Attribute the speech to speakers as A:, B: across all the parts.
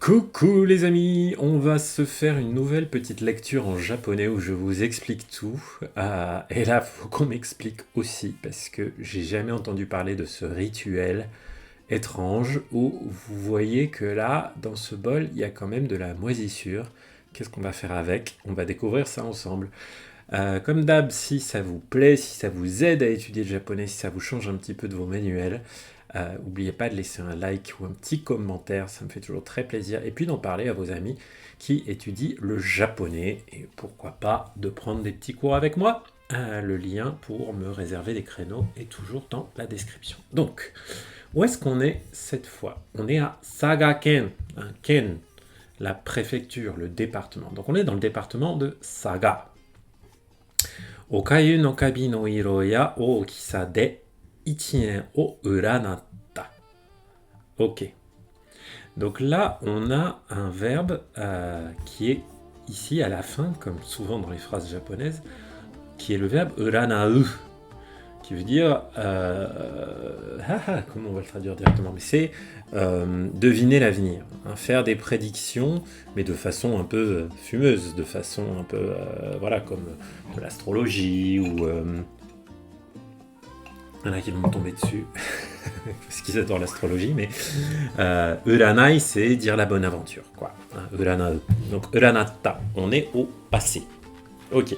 A: Coucou les amis, on va se faire une nouvelle petite lecture en japonais où je vous explique tout. Et là, faut qu'on m'explique aussi parce que j'ai jamais entendu parler de ce rituel étrange où vous voyez que là, dans ce bol, il y a quand même de la moisissure. Qu'est-ce qu'on va faire avec? On va découvrir ça ensemble. Comme d'hab, si ça vous plaît, si ça vous aide à étudier le japonais, si ça vous change un petit peu de vos manuels, n'oubliez pas de laisser un like ou un petit commentaire, ça me fait toujours très plaisir. Et puis d'en parler à vos amis qui étudient le japonais. Et pourquoi pas de prendre des petits cours avec moi. Le lien pour me réserver des créneaux est toujours dans la description. Donc, où est-ce qu'on est cette fois? On est à Saga-ken, Ken, la préfecture, le département. Donc on est dans le département de Saga. Okayu no kabi no iro ya ookisa de ichinen o uranatta. Ok. Donc là, on a un verbe qui est ici à la fin, comme souvent dans les phrases japonaises, qui est le verbe uranau, qui veut dire... comment on va le traduire directement? Mais c'est deviner l'avenir, hein, faire des prédictions, mais de façon un peu fumeuse, de façon un peu, voilà, comme de l'astrologie, ou... il y en a qui vont me tomber dessus, parce qu'ils adorent l'astrologie, mais uranai, c'est dire la bonne aventure, quoi. Hein, uranau. Donc uranatta, on est au passé. Ok.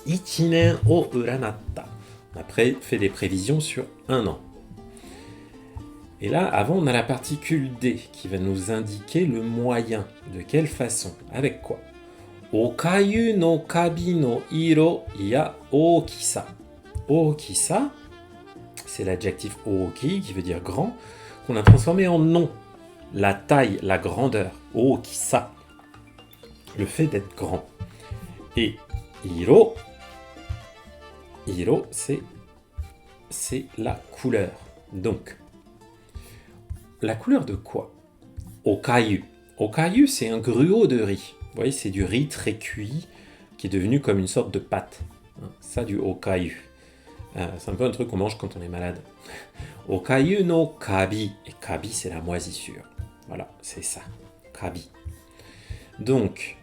A: Ichinen o uranatta. On a fait des prévisions sur un an. Et là, avant, on a la particule D qui va nous indiquer le moyen. De quelle façon? Avec quoi? Okayu no kabi no iro ya ookisa. Ookisa, c'est l'adjectif ooki qui veut dire grand, qu'on a transformé en nom. La taille, la grandeur. Ookisa. Le fait d'être grand. Et iro, c'est la couleur. Donc, la couleur de quoi? Okayu. Okayu, c'est un gruau de riz. Vous voyez, c'est du riz très cuit qui est devenu comme une sorte de pâte. Ça, du okayu. C'est un peu un truc qu'on mange quand on est malade. Okayu no kabi. Et kabi, c'est la moisissure. Voilà, c'est ça. Kabi. Donc,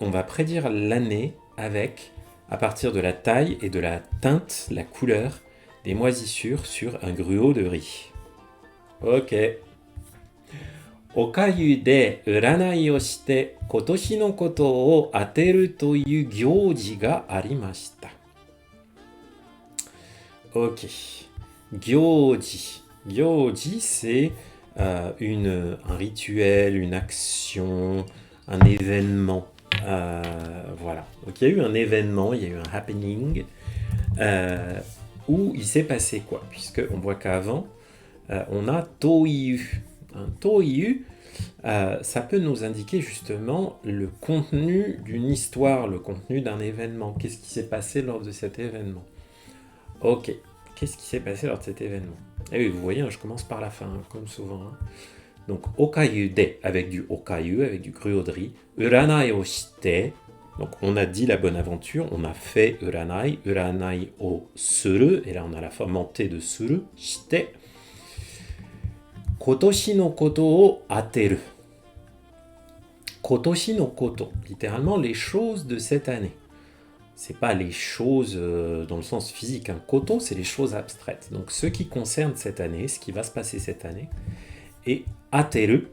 A: on va prédire l'année avec, à partir de la taille et de la teinte, la couleur des moisissures sur un gruau de riz. Ok. Okayu de uranai o shite kotoshi no koto o ateru toyu gyōji ga arimashita. Ok. Gyōji. Gyōji, c'est un rituel, une action, un événement. Voilà. Donc il y a eu un événement, il y a eu un happening où il s'est passé quoi? Puisqu'on voit qu'avant, on a toyu. Un toyu, ça peut nous indiquer justement le contenu d'une histoire, le contenu d'un événement. Qu'est-ce qui s'est passé lors de cet événement? Ok, qu'est-ce qui s'est passé lors de cet événement? Et oui, vous voyez, hein, je commence par la fin, hein, comme souvent. Hein. Donc, okayu de, avec du okayu, avec du gruau de riz. Uranai o shite, donc on a dit la bonne aventure, on a fait uranai. Uranai o suru, et là on a la forme mentée de suru, shite. Kotoshi no koto o ateru. Kotoshi no koto, littéralement les choses de cette année. C'est pas les choses dans le sens physique. Hein. Koto, c'est les choses abstraites. Donc ce qui concerne cette année, ce qui va se passer cette année. Et ateru.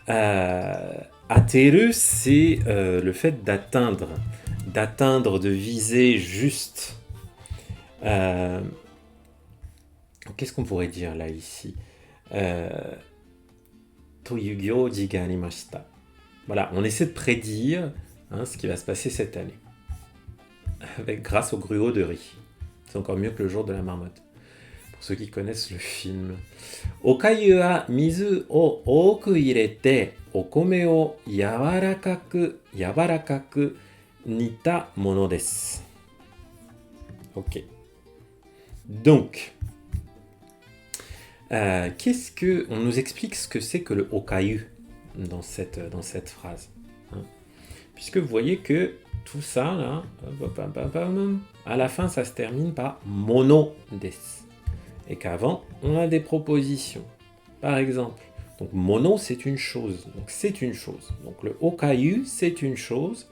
A: Ateru, c'est le fait d'atteindre, de viser juste. Qu'est-ce qu'on pourrait dire là ici? Toyu gyōji ga arimashita. Voilà, on essaie de prédire ce qui va se passer cette année. Grâce au gruau de riz. C'est encore mieux que le jour de la marmotte. Pour ceux qui connaissent le film. Okayu wa mizu o oku irete okome o yawarakaku nita mono desu. Ok. Donc, on nous explique ce que c'est que le okayu dans cette phrase. Hein. Puisque vous voyez que tout ça, là, à la fin, ça se termine par mono desu. Et qu'avant, on a des propositions. Par exemple, Donc mono, c'est une chose. Donc c'est une chose. Donc le okayu, c'est une chose.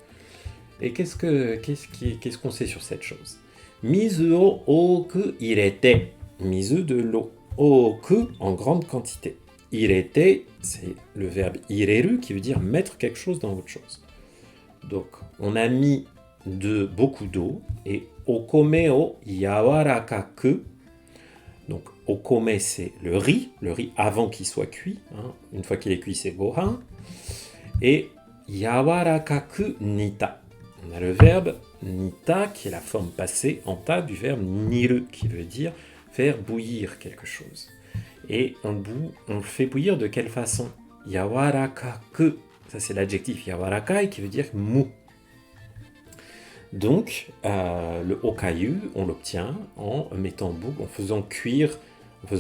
A: Et qu'est-ce qu'on sait sur cette chose? Mizu o oku irete. Mizu de l'eau. Oku en grande quantité. Irete, c'est le verbe ireru qui veut dire mettre quelque chose dans autre chose. Donc on a mis beaucoup d'eau et okome o yawarakaku. Donc okome c'est le riz avant qu'il soit cuit. Hein. Une fois qu'il est cuit, c'est gohan. Et yawarakaku nita. On a le verbe nita qui est la forme passée en ta du verbe niru qui veut dire faire bouillir quelque chose. Et on le fait bouillir de quelle façon? Yawarakaku, ça c'est l'adjectif yawarakai qui veut dire mou. Donc le okayu, on l'obtient en faisant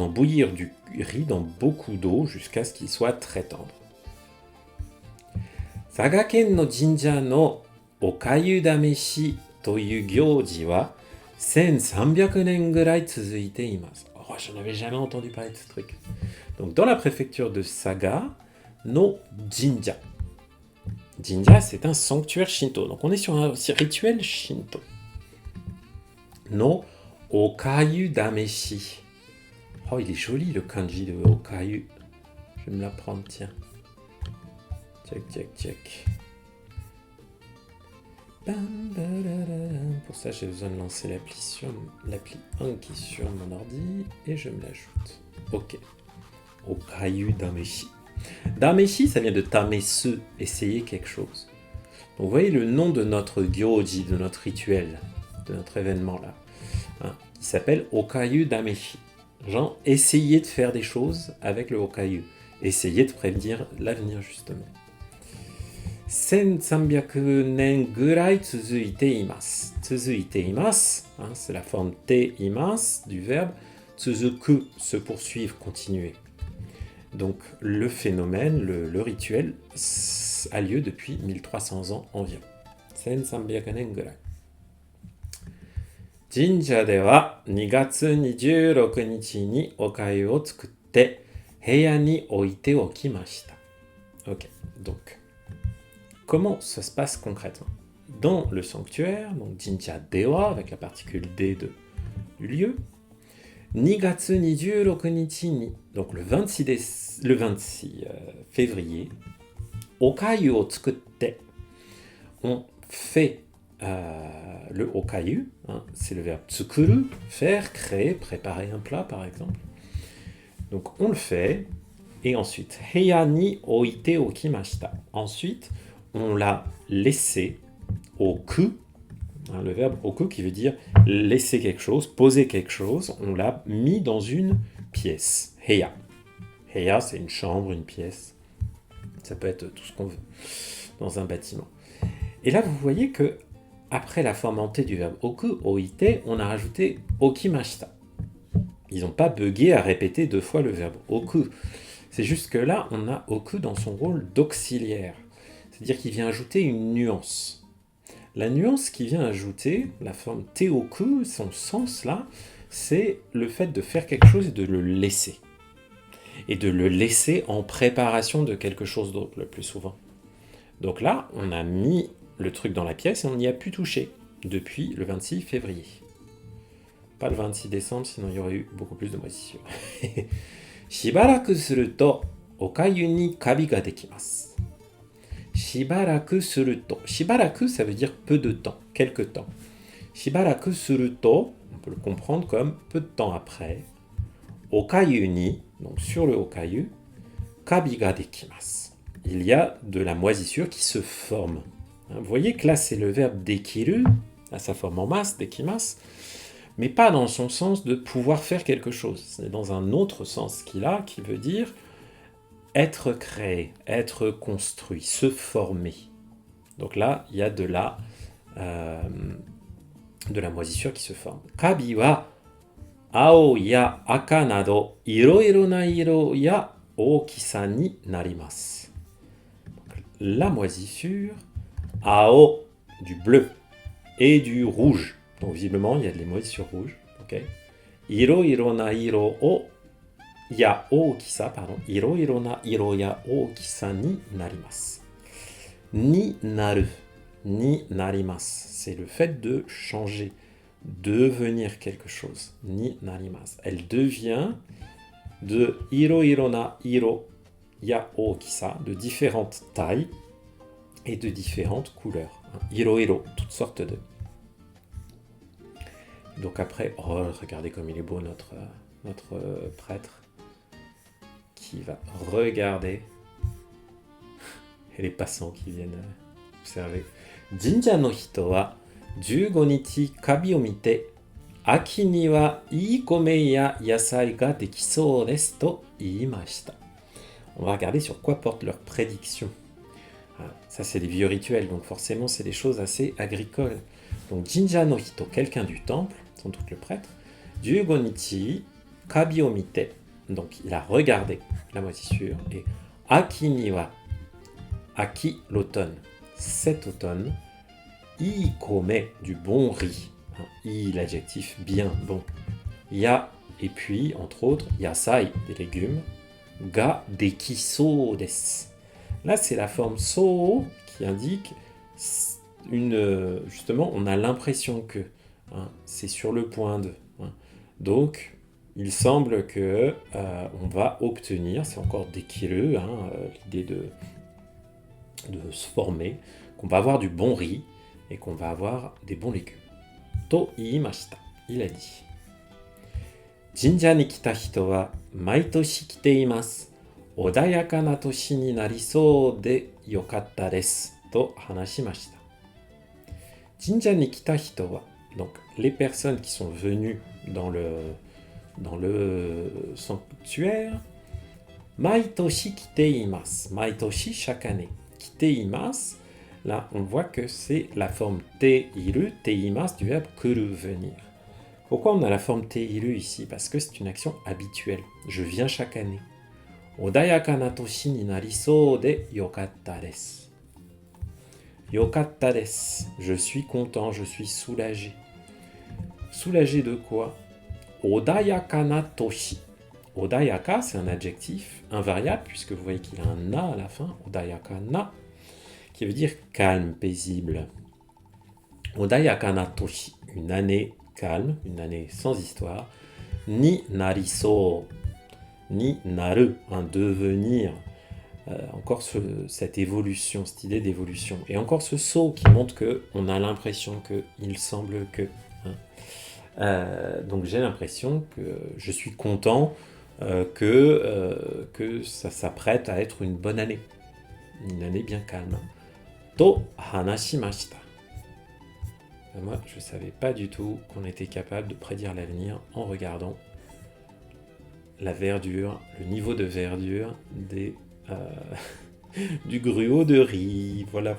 A: bouillir du riz dans beaucoup d'eau jusqu'à ce qu'il soit très tendre. Sagaken no jinja no okayu dameshi toyu gyoji wa 1300 nen gurai tsuzuite imasu. Oh, je n'avais jamais entendu parler de ce truc. Donc dans la préfecture de Saga, no jinja. Jinja, c'est un sanctuaire shinto. Donc on est sur un rituel shinto. No okayu dameshi. Oh, il est joli le kanji de okayu. Je vais me l'apprendre, tiens. Check. Pour ça, j'ai besoin de lancer l'appli Anki sur mon ordi et je me l'ajoute. Ok. Okayu dameshi. Dameshi, ça vient de tamesu, essayer quelque chose. Donc vous voyez le nom de notre gyoji, de notre rituel, de notre événement là, hein, qui s'appelle Okayu dameshi. Genre, essayer de faire des choses avec le okayu. Essayer de prévenir l'avenir justement. 1300 nen gurai tsuzuite imasu. Tsuzuite imasu, hein, c'est la forme te imasu du verbe tsuzuku, se poursuivre, continuer. Donc le phénomène, le rituel a lieu depuis 1300 ans environ. 1300 nen gurai. Jinja de wa 2月26日にお粥を作って部屋に置いておきました。Ok, donc comment ça se passe concrètement? Dans le sanctuaire, donc Jinja Dewa, avec la particule D du lieu, 2月26日に, donc le 26 février, okayu o tsukutte, on fait le okayu, hein, c'est le verbe tsukuru, faire, créer, préparer un plat par exemple. Donc on le fait, et ensuite, heya ni oite okimashita. Ensuite, on l'a laissé au ku, hein, le verbe oku qui veut dire laisser quelque chose, poser quelque chose, on l'a mis dans une pièce. Heya. Heya, c'est une chambre, une pièce. Ça peut être tout ce qu'on veut dans un bâtiment. Et là, vous voyez que après la forme en T du verbe oku, oite, on a rajouté okimashita. Ils n'ont pas bugué à répéter 2 fois le verbe oku. C'est juste que là, on a oku dans son rôle d'auxiliaire. C'est-à-dire qu'il vient ajouter une nuance. La nuance qu'il vient ajouter, la forme teoku, son sens là, c'est le fait de faire quelque chose et de le laisser. Et de le laisser en préparation de quelque chose d'autre, le plus souvent. Donc là, on a mis le truc dans la pièce et on n'y a plus touché depuis le 26 février. Pas le 26 décembre, sinon il y aurait eu beaucoup plus de moisissures. Shibaraku suru to okayu ni kabi ga dekimasu. Shibaraku suru to. Shibaraku, ça veut dire peu de temps, quelque temps. Shibaraku suru to, on peut le comprendre comme peu de temps après. Okayu ni, donc sur le okayu, kabi ga dekimasu. Il y a de la moisissure qui se forme. Vous voyez que là, c'est le verbe dekiru, à sa forme en masse, dekimasu, mais pas dans son sens de pouvoir faire quelque chose. C'est dans un autre sens qu'il a, qui veut dire être créé, être construit, se former. Donc là, il y a de la moisissure qui se forme. Kabi wa ao ya aka nado iroiro na iro ya okisa ni narimasu. La moisissure, ao du bleu et du rouge. Donc visiblement, il y a de les moisissures rouges. Okay. Iro na iro o ya ookisa, pardon, iroiro na iro ya ookisa ni narimasu. Ni naru, ni narimasu. C'est le fait de changer, devenir quelque chose. Ni narimasu. Elle devient de iroiro na iro ya ookisa, de différentes tailles et de différentes couleurs. Iroiro, toutes sortes de. Donc après, oh, regardez comme il est beau notre prêtre qui va regarder et les passants qui viennent observer. Jinja no hito wa 15 nichi kabi o mite aki ni wa ii kome ya yasai ga dekisou desu to iimashita. On va regarder sur quoi portent leurs prédictions. Ça, c'est des vieux rituels, donc forcément, c'est des choses assez agricoles. Donc, Jinja no hito, quelqu'un du temple, sans doute le prêtre, 15 nichi kabi o mite, donc il a regardé la moisissure, et aki ni wa, aki l'automne, cet automne, ii kome, du bon riz, ii l'adjectif bien, bon, ya, et puis, entre autres, yasai, des légumes, ga dekisou desu. Là, c'est la forme so qui indique justement, on a l'impression que c'est sur le point de. Donc, il semble que on va obtenir, c'est encore dekiru, l'idée de se former, qu'on va avoir du bon riz et qu'on va avoir des bons légumes. To iimashita, il a dit. Jinja ni kita hito wa maitoshi kite imasu. 穏やかな年になりそうでよかったですと話しました。Jinja ni kita hito wa, donc les personnes qui sont venues dans le sanctuaire, maitoshi kite imasu, maitoshi chaque année, kite imasu, là on voit que c'est la forme te iru, te imasu du verbe kuru, venir. Pourquoi on a la forme te iru ici? Parce que c'est une action habituelle, je viens chaque année. 穏やかな年になりそうでよかったです。よかったです。Je suis content, je suis soulagé. Soulagé de quoi? 穏やかな年. Odayaka, c'est un adjectif invariable, puisque vous voyez qu'il a un na à la fin, Odayaka na, qui veut dire calme, paisible. Odayaka na toshi, une année calme, une année sans histoire. Ni nariso, ni naru, un devenir, encore cette évolution, cette idée d'évolution, et encore ce saut qui montre que on a l'impression que, il semble que, donc j'ai l'impression que je suis content que ça s'apprête à être une bonne année bien calme. To hanashimashita. Moi, je ne savais pas du tout qu'on était capable de prédire l'avenir en regardant la verdure, le niveau de verdure du gruau de riz. Voilà.